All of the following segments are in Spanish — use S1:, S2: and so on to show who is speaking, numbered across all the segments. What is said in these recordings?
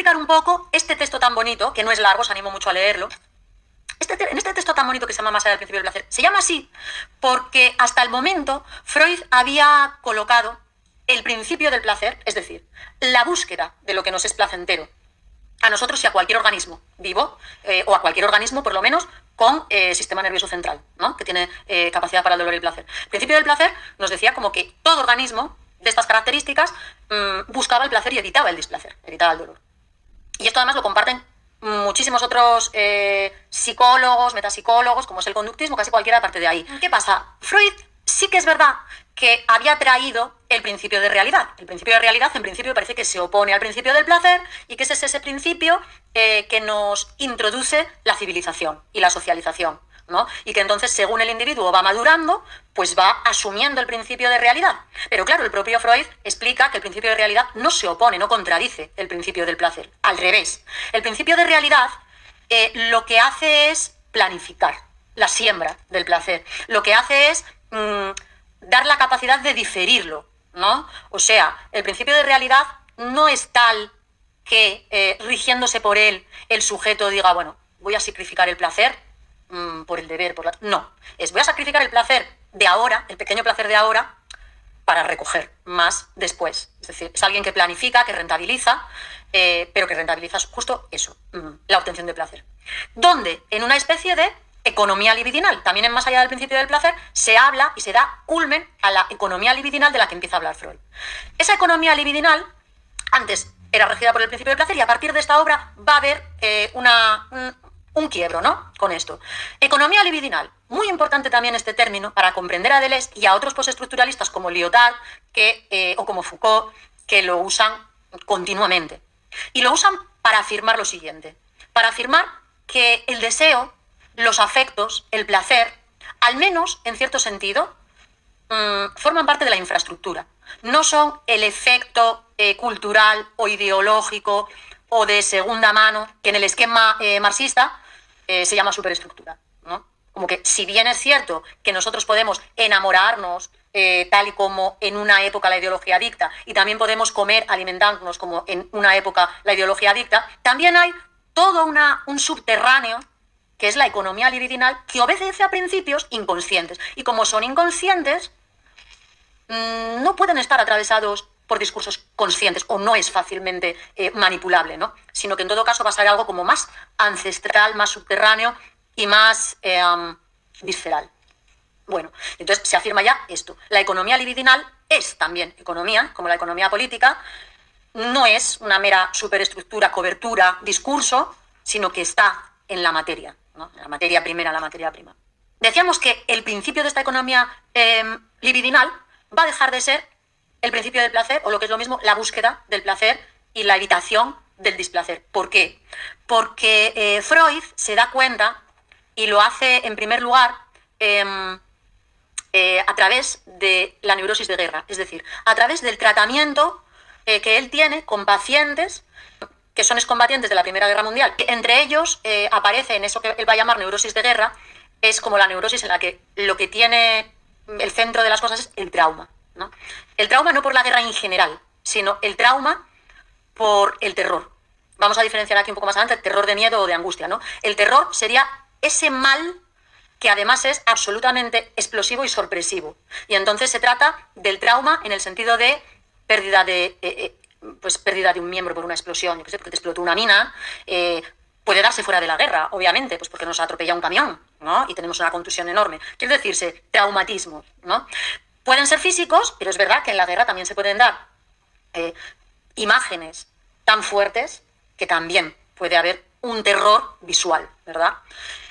S1: explicar un poco este texto tan bonito, que no es largo, os animo mucho a leerlo. En este texto tan bonito que se llama Más allá del principio del placer, se llama así porque hasta el momento Freud había colocado el principio del placer, es decir, la búsqueda de lo que nos es placentero, a nosotros y a cualquier organismo vivo, o a cualquier organismo, por lo menos, con sistema nervioso central, ¿no? Que tiene capacidad para el dolor y el placer. El principio del placer nos decía como que todo organismo de estas características buscaba el placer y evitaba el displacer, evitaba el dolor. Y esto además lo comparten muchísimos otros psicólogos, metapsicólogos, como es el conductismo, casi cualquiera parte de ahí. ¿Qué pasa? Freud sí que es verdad que había traído el principio de realidad. El principio de realidad, en principio, parece que se opone al principio del placer y que es ese principio que nos introduce la civilización y la socialización, ¿no? Y que entonces, según el individuo va madurando, pues va asumiendo el principio de realidad. Pero claro, el propio Freud explica que el principio de realidad no se opone, no contradice el principio del placer. Al revés. El principio de realidad lo que hace es planificar la siembra del placer. Lo que hace es dar la capacidad de diferirlo, ¿no? O sea, el principio de realidad no es tal que, rigiéndose por él, el sujeto diga, bueno, voy a sacrificar el placer por el deber, no, voy a sacrificar el placer de ahora, el pequeño placer de ahora, para recoger más después. Es decir, es alguien que planifica, que rentabiliza, pero que rentabiliza justo eso, la obtención de placer. ¿Dónde? En una especie de economía libidinal. También en Más allá del principio del placer se habla y se da culmen a la economía libidinal de la que empieza a hablar Freud. Esa economía libidinal antes era regida por el principio del placer y a partir de esta obra va a haber un quiebro, ¿no? Con esto. Economía libidinal. Muy importante también este término para comprender a Deleuze y a otros postestructuralistas como Lyotard o como Foucault, que lo usan continuamente. Y lo usan para afirmar lo siguiente. Para afirmar que el deseo, los afectos, el placer, al menos en cierto sentido, forman parte de la infraestructura. No son el efecto cultural o ideológico o de segunda mano, que en el esquema marxista se llama superestructura, ¿no? Como que si bien es cierto que nosotros podemos enamorarnos tal y como en una época la ideología dicta, y también podemos comer, alimentarnos como en una época la ideología dicta, también hay todo un subterráneo que es la economía libidinal, que obedece a principios inconscientes. Y como son inconscientes, no pueden estar atravesados por discursos conscientes, o no es fácilmente manipulable, ¿no? Sino que en todo caso va a ser algo como más ancestral, más subterráneo y más visceral. Bueno, entonces se afirma ya esto. La economía libidinal es también economía, como la economía política, no es una mera superestructura, cobertura, discurso, sino que está en la materia, ¿no? En la materia primera, la materia prima. Decíamos que el principio de esta economía libidinal va a dejar de ser el principio del placer, o lo que es lo mismo, la búsqueda del placer y la evitación del displacer. ¿Por qué? Porque Freud se da cuenta, y lo hace en primer lugar a través de la neurosis de guerra, es decir, a través del tratamiento que él tiene con pacientes que son excombatientes de la Primera Guerra Mundial. Entre ellos aparece en eso que él va a llamar neurosis de guerra, es como la neurosis en la que lo que tiene el centro de las cosas es el trauma, ¿no? El trauma no por la guerra en general, sino el trauma por el terror. Vamos a diferenciar aquí un poco más adelante terror de miedo o de angustia, ¿no? El terror sería ese mal que además es absolutamente explosivo y sorpresivo. Y entonces se trata del trauma en el sentido de pérdida de un miembro por una explosión, yo qué sé, porque te explotó una mina, puede darse fuera de la guerra, obviamente, pues porque nos atropella un camión, ¿no? Y tenemos una contusión enorme. Quiere decirse, traumatismo, ¿no? Pueden ser físicos, pero es verdad que en la guerra también se pueden dar imágenes tan fuertes que también puede haber un terror visual, ¿verdad?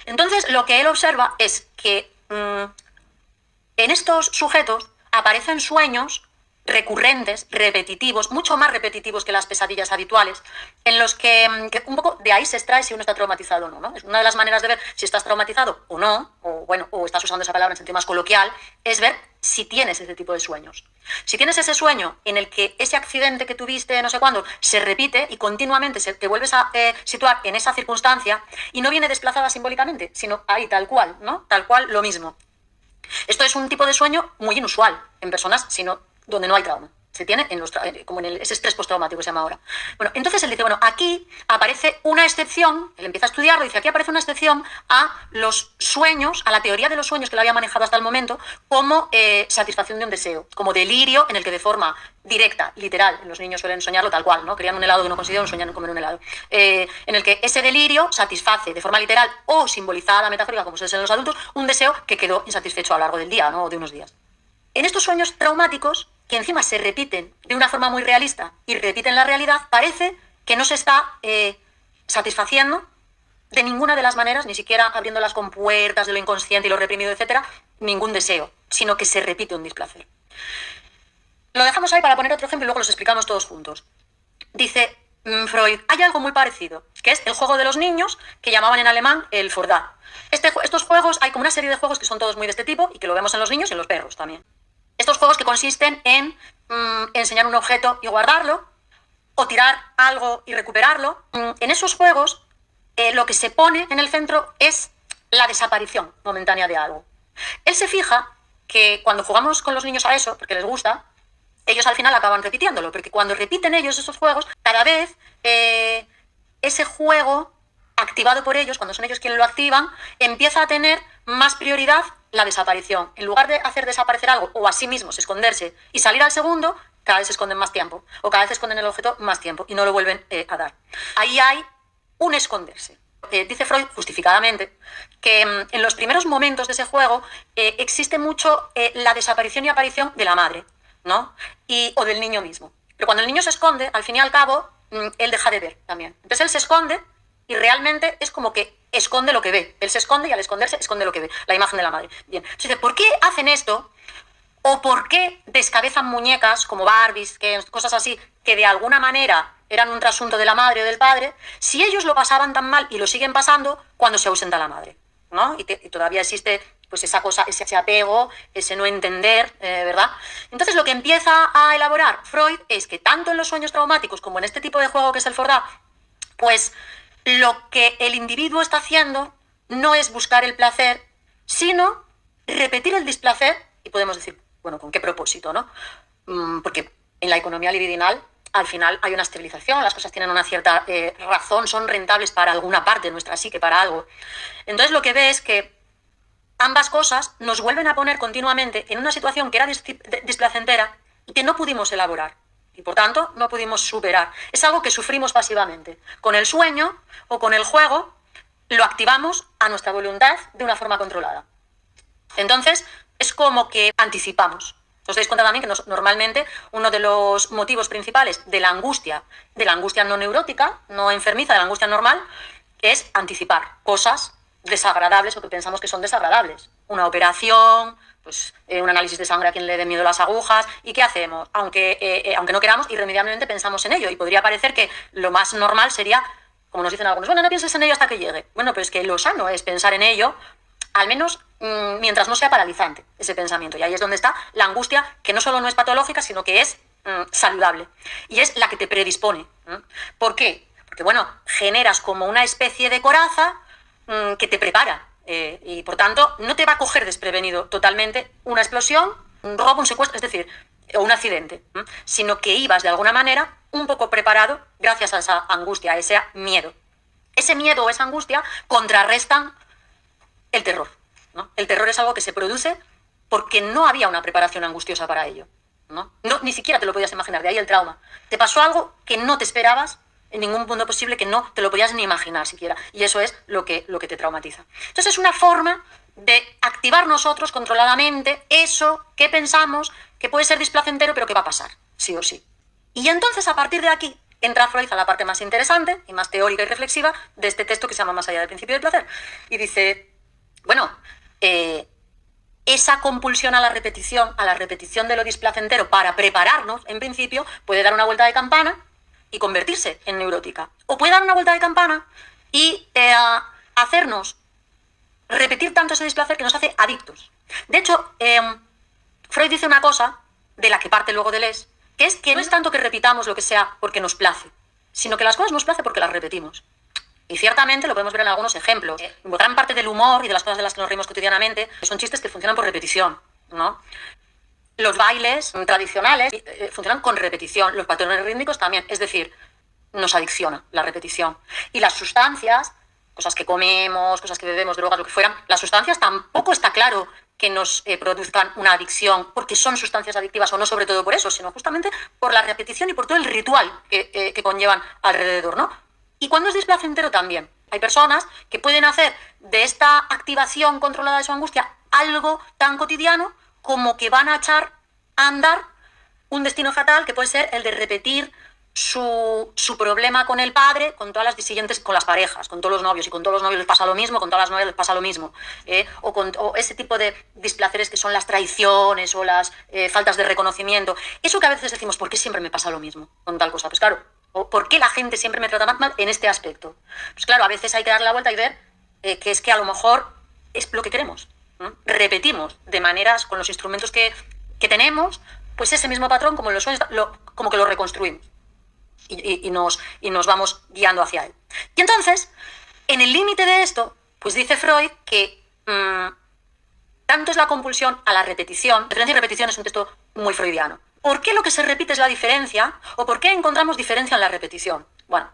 S1: Entonces, lo que él observa es que en estos sujetos aparecen sueños recurrentes, repetitivos, mucho más repetitivos que las pesadillas habituales, en los que un poco de ahí se extrae si uno está traumatizado o no, ¿no? Es una de las maneras de ver si estás traumatizado o no, o estás usando esa palabra en sentido más coloquial, es ver si tienes ese tipo de sueños. Si tienes ese sueño en el que ese accidente que tuviste no sé cuándo se repite y continuamente te vuelves a situar en esa circunstancia y no viene desplazada simbólicamente, sino ahí tal cual, ¿no? Tal cual lo mismo. Esto es un tipo de sueño muy inusual en personas, sino donde no hay trauma. Se tiene como en ese estrés postraumático que se llama ahora. Bueno, entonces él dice, bueno, aquí aparece una excepción, él empieza a estudiarlo, dice, aquí aparece una excepción a los sueños, a la teoría de los sueños que lo había manejado hasta el momento, como satisfacción de un deseo, como delirio en el que de forma directa, literal, los niños suelen soñarlo tal cual, ¿no? Querían un helado que no consiguieron, soñan en comer un helado. En el que ese delirio satisface de forma literal o simbolizada, metafórica, como suele ser en los adultos, un deseo que quedó insatisfecho a lo largo del día, ¿no? O de unos días. En estos sueños traumáticos, que encima se repiten de una forma muy realista y repiten la realidad, parece que no se está satisfaciendo de ninguna de las maneras, ni siquiera abriendo las compuertas de lo inconsciente y lo reprimido, etcétera, ningún deseo, sino que se repite un displacer. Lo dejamos ahí para poner otro ejemplo y luego los explicamos todos juntos. Dice Freud, hay algo muy parecido, que es el juego de los niños, que llamaban en alemán el Fordá. Estos juegos, hay como una serie de juegos que son todos muy de este tipo y que lo vemos en los niños y en los perros también. Estos juegos que consisten en enseñar un objeto y guardarlo, o tirar algo y recuperarlo. En esos juegos, lo que se pone en el centro es la desaparición momentánea de algo. Él se fija que cuando jugamos con los niños a eso, porque les gusta, ellos al final acaban repitiéndolo, porque cuando repiten ellos esos juegos, cada vez ese juego activado por ellos, cuando son ellos quienes lo activan, empieza a tener más prioridad la desaparición. En lugar de hacer desaparecer algo o a sí mismos esconderse y salir al segundo, cada vez se esconden más tiempo o cada vez esconden el objeto más tiempo y no lo vuelven a dar. Ahí hay un esconderse. Dice Freud, justificadamente, que en los primeros momentos de ese juego existe mucho la desaparición y aparición de la madre, ¿no? O del niño mismo. Pero cuando el niño se esconde, al fin y al cabo, él deja de ver también. Entonces él se esconde y realmente es como que esconde lo que ve. Él se esconde y al esconderse esconde lo que ve, la imagen de la madre. Bien. Entonces, ¿por qué hacen esto? ¿O por qué descabezan muñecas como Barbies, cosas así, que de alguna manera eran un trasunto de la madre o del padre, si ellos lo pasaban tan mal y lo siguen pasando cuando se ausenta la madre, ¿no? Y todavía existe pues esa cosa, ese apego, ese no entender, ¿verdad? Entonces lo que empieza a elaborar Freud es que tanto en los sueños traumáticos como en este tipo de juego que es el Fordá, pues lo que el individuo está haciendo no es buscar el placer, sino repetir el displacer, y podemos decir, bueno, ¿con qué propósito, no? Porque en la economía libidinal, al final hay una estabilización, las cosas tienen una cierta razón, son rentables para alguna parte de nuestra psique, para algo. Entonces lo que ve es que ambas cosas nos vuelven a poner continuamente en una situación que era displacentera y que no pudimos elaborar. Y por tanto, no pudimos superar. Es algo que sufrimos pasivamente. Con el sueño o con el juego, lo activamos a nuestra voluntad de una forma controlada. Entonces, es como que anticipamos. Os dais cuenta también que normalmente uno de los motivos principales de la angustia no neurótica, no enfermiza, de la angustia normal, es anticipar cosas desagradables o que pensamos que son desagradables. Una operación, pues un análisis de sangre a quien le den miedo las agujas. ¿Y qué hacemos? Aunque no queramos, irremediablemente pensamos en ello. Y podría parecer que lo más normal sería, como nos dicen algunos, bueno, no pienses en ello hasta que llegue. Bueno, pero es que lo sano es pensar en ello, al menos mientras no sea paralizante ese pensamiento. Y ahí es donde está la angustia, que no solo no es patológica, sino que es saludable. Y es la que te predispone. ¿Por qué? Porque, bueno, generas como una especie de coraza que te prepara. Y por tanto no te va a coger desprevenido totalmente una explosión, un robo, un secuestro, es decir, o un accidente, sino que ibas de alguna manera un poco preparado gracias a esa angustia, a ese miedo. Ese miedo o esa angustia contrarrestan el terror, ¿no? El terror es algo que se produce porque no había una preparación angustiosa para ello, ¿no? Ni siquiera te lo podías imaginar, de ahí el trauma. Te pasó algo que no te esperabas en ningún punto posible, que no te lo podías ni imaginar siquiera. Y eso es lo que te traumatiza. Entonces es una forma de activar nosotros controladamente eso que pensamos que puede ser displacentero, pero que va a pasar, sí o sí. Y entonces a partir de aquí entra Freud a la parte más interesante y más teórica y reflexiva de este texto que se llama Más allá del principio del placer. Y dice, bueno, esa compulsión a la repetición de lo displacentero para prepararnos, en principio, puede dar una vuelta de campana y convertirse en neurótica. O puede dar una vuelta de campana y hacernos repetir tanto ese displacer que nos hace adictos. De hecho, Freud dice una cosa de la que parte luego Deleuze, que es que no es tanto que repitamos lo que sea porque nos place, sino que las cosas nos place porque las repetimos. Y ciertamente lo podemos ver en algunos ejemplos. Gran parte del humor y de las cosas de las que nos reímos cotidianamente son chistes que funcionan por repetición, ¿no? Los bailes tradicionales funcionan con repetición, los patrones rítmicos también, es decir, nos adicciona la repetición. Y las sustancias, cosas que comemos, cosas que bebemos, drogas, lo que fueran, las sustancias tampoco está claro que nos produzcan una adicción porque son sustancias adictivas o no sobre todo por eso, sino justamente por la repetición y por todo el ritual que conllevan alrededor, ¿no? Y cuando es displacentero también. Hay personas que pueden hacer de esta activación controlada de su angustia algo tan cotidiano como que van a echar a andar un destino fatal que puede ser el de repetir su problema con el padre, con todas las siguientes, con las parejas, con todos los novios, y con todos los novios les pasa lo mismo, con todas las novias les pasa lo mismo, o ese tipo de displaceres que son las traiciones o las faltas de reconocimiento. Eso que a veces decimos, ¿por qué siempre me pasa lo mismo con tal cosa? Pues claro, ¿por qué la gente siempre me trata mal en este aspecto? Pues claro, a veces hay que darle la vuelta y ver que es que a lo mejor es lo que queremos, ¿no? Repetimos de maneras, con los instrumentos que tenemos, pues ese mismo patrón, como en los sueños, como que lo reconstruimos. Y nos vamos guiando hacia él. Y entonces, en el límite de esto, pues dice Freud que tanto es la compulsión a la repetición. Diferencia y repetición es un texto muy freudiano. ¿Por qué lo que se repite es la diferencia? ¿O por qué encontramos diferencia en la repetición? Bueno,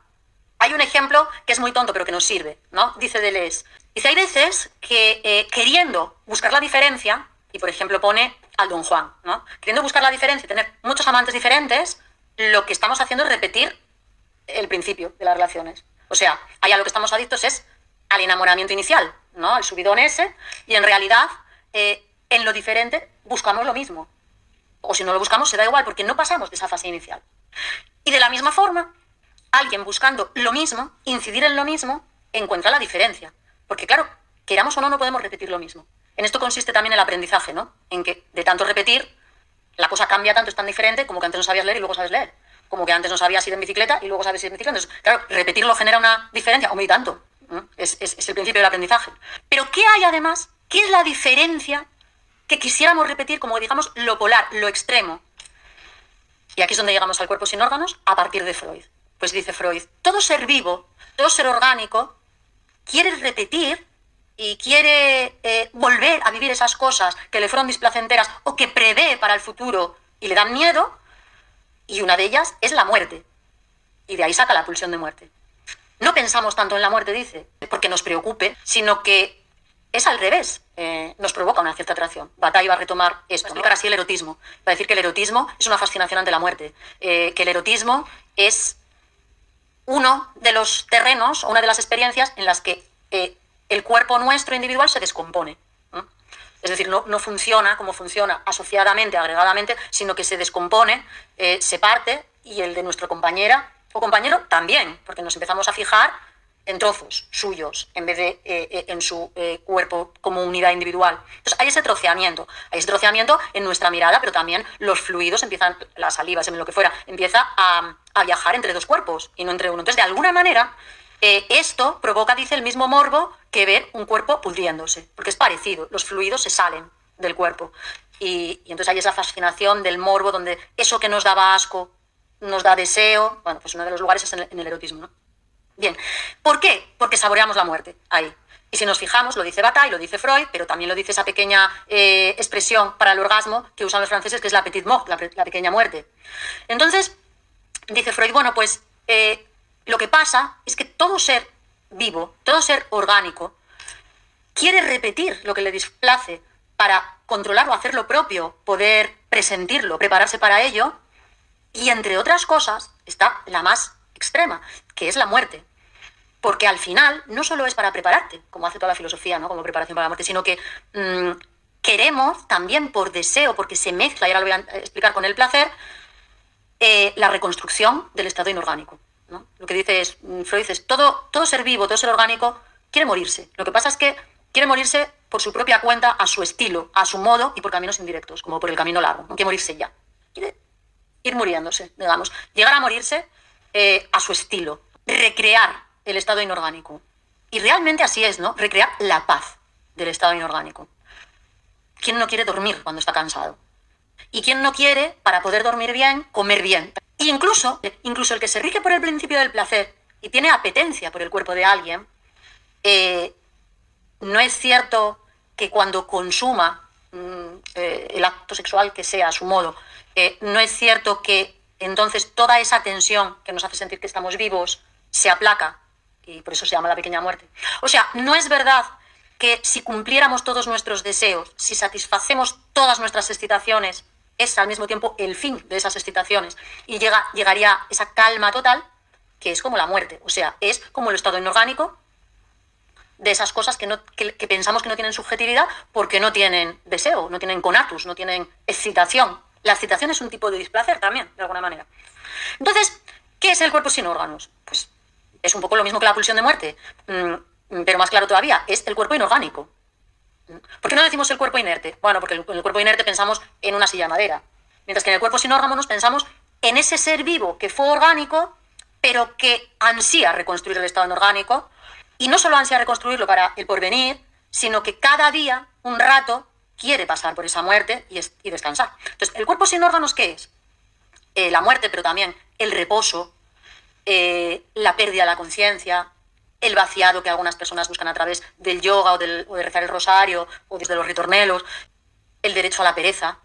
S1: hay un ejemplo que es muy tonto, pero que nos sirve, ¿no? Dice Deleuze. Dice, hay veces que queriendo buscar la diferencia, y por ejemplo pone al Don Juan, ¿no? Queriendo buscar la diferencia y tener muchos amantes diferentes, lo que estamos haciendo es repetir el principio de las relaciones. O sea, allá lo que estamos adictos es al enamoramiento inicial, ¿no? Al subidón ese, y en realidad, en lo diferente, buscamos lo mismo. O si no lo buscamos, se da igual, porque no pasamos de esa fase inicial. Y de la misma forma, alguien buscando lo mismo, incidir en lo mismo, encuentra la diferencia. Porque claro, queramos o no, no podemos repetir lo mismo. En esto consiste también el aprendizaje, ¿no? En que de tanto repetir, la cosa cambia tanto, es tan diferente como que antes no sabías leer y luego sabes leer. Como que antes no sabías ir en bicicleta y luego sabes ir en bicicleta. Entonces, claro, repetirlo genera una diferencia, o muy tanto. Es el principio del aprendizaje. Pero ¿qué hay además? ¿Qué es la diferencia que quisiéramos repetir como, digamos, lo polar, lo extremo? Y aquí es donde llegamos al cuerpo sin órganos a partir de Freud. Pues dice Freud, todo ser vivo, todo ser orgánico, quiere repetir y quiere volver a vivir esas cosas que le fueron displacenteras o que prevé para el futuro y le dan miedo, y una de ellas es la muerte. Y de ahí saca la pulsión de muerte. No pensamos tanto en la muerte, dice, porque nos preocupe, sino que es al revés, nos provoca una cierta atracción. Bataille va a retomar esto, va a explicar así el erotismo. Va a decir que el erotismo es una fascinación ante la muerte, que el erotismo es uno de los terrenos o una de las experiencias en las que el cuerpo nuestro individual se descompone. Es decir, no funciona como funciona asociadamente, agregadamente, sino que se descompone, se parte, y el de nuestra compañera o compañero también, porque nos empezamos a fijar en trozos suyos en vez de en su cuerpo como unidad individual. Entonces hay ese troceamiento en nuestra mirada, pero también los fluidos empiezan, la saliva, lo que fuera, empieza a viajar entre dos cuerpos y no entre uno. Entonces, de alguna manera, esto provoca, dice, el mismo morbo que ver un cuerpo pudriéndose, porque es parecido, los fluidos se salen del cuerpo. Y entonces hay esa fascinación del morbo, donde eso que nos daba asco nos da deseo. Bueno, pues uno de los lugares es en el erotismo, ¿no? Bien, ¿por qué? Porque saboreamos la muerte ahí. Y si nos fijamos, lo dice Bataille, lo dice Freud, pero también lo dice esa pequeña expresión para el orgasmo que usan los franceses, que es la petite mort, la pequeña muerte. Entonces, dice Freud, bueno, pues lo que pasa es que todo ser vivo, todo ser orgánico, quiere repetir lo que le displace para controlarlo, hacer lo propio, poder presentirlo, prepararse para ello, y entre otras cosas está la más extrema, que es la muerte. Porque al final no solo es para prepararte, como hace toda la filosofía, ¿no? Como preparación para la muerte, sino que queremos también por deseo, porque se mezcla, y ahora lo voy a explicar con el placer, la reconstrucción del estado inorgánico, ¿no? Lo que dice es, Freud es, todo ser vivo, todo ser orgánico quiere morirse. Lo que pasa es que quiere morirse por su propia cuenta, a su estilo, a su modo y por caminos indirectos, como por el camino largo. No quiere morirse ya. Quiere ir muriéndose, digamos. Llegar a morirse a su estilo. Recrear el estado inorgánico. Y realmente así es, ¿no? Recrear la paz del estado inorgánico. ¿Quién no quiere dormir cuando está cansado? ¿Y quién no quiere, para poder dormir bien, comer bien? Y incluso el que se rige por el principio del placer y tiene apetencia por el cuerpo de alguien, no es cierto que cuando consuma el acto sexual que sea a su modo. No es cierto que entonces toda esa tensión que nos hace sentir que estamos vivos se aplaca y por eso se llama la pequeña muerte. O sea, no es verdad que si cumpliéramos todos nuestros deseos, si satisfacemos todas nuestras excitaciones, es al mismo tiempo el fin de esas excitaciones y llegaría esa calma total, que es como la muerte. O sea, es como el estado inorgánico de esas cosas que pensamos que no tienen subjetividad porque no tienen deseo, no tienen conatus, no tienen excitación. La excitación es un tipo de displacer también, de alguna manera. Entonces, ¿qué es el cuerpo sin órganos? Pues es un poco lo mismo que la pulsión de muerte, pero más claro todavía, es el cuerpo inorgánico. ¿Por qué no decimos el cuerpo inerte? Bueno, porque en el cuerpo inerte pensamos en una silla de madera, mientras que en el cuerpo sin órganos pensamos en ese ser vivo que fue orgánico, pero que ansía reconstruir el estado inorgánico, y no solo ansía reconstruirlo para el porvenir, sino que cada día, un rato, quiere pasar por esa muerte y descansar. Entonces, ¿el cuerpo sin órganos qué es? La muerte, pero también el reposo, la pérdida de la conciencia, el vaciado que algunas personas buscan a través del yoga o de rezar el rosario o desde los ritornelos, el derecho a la pereza,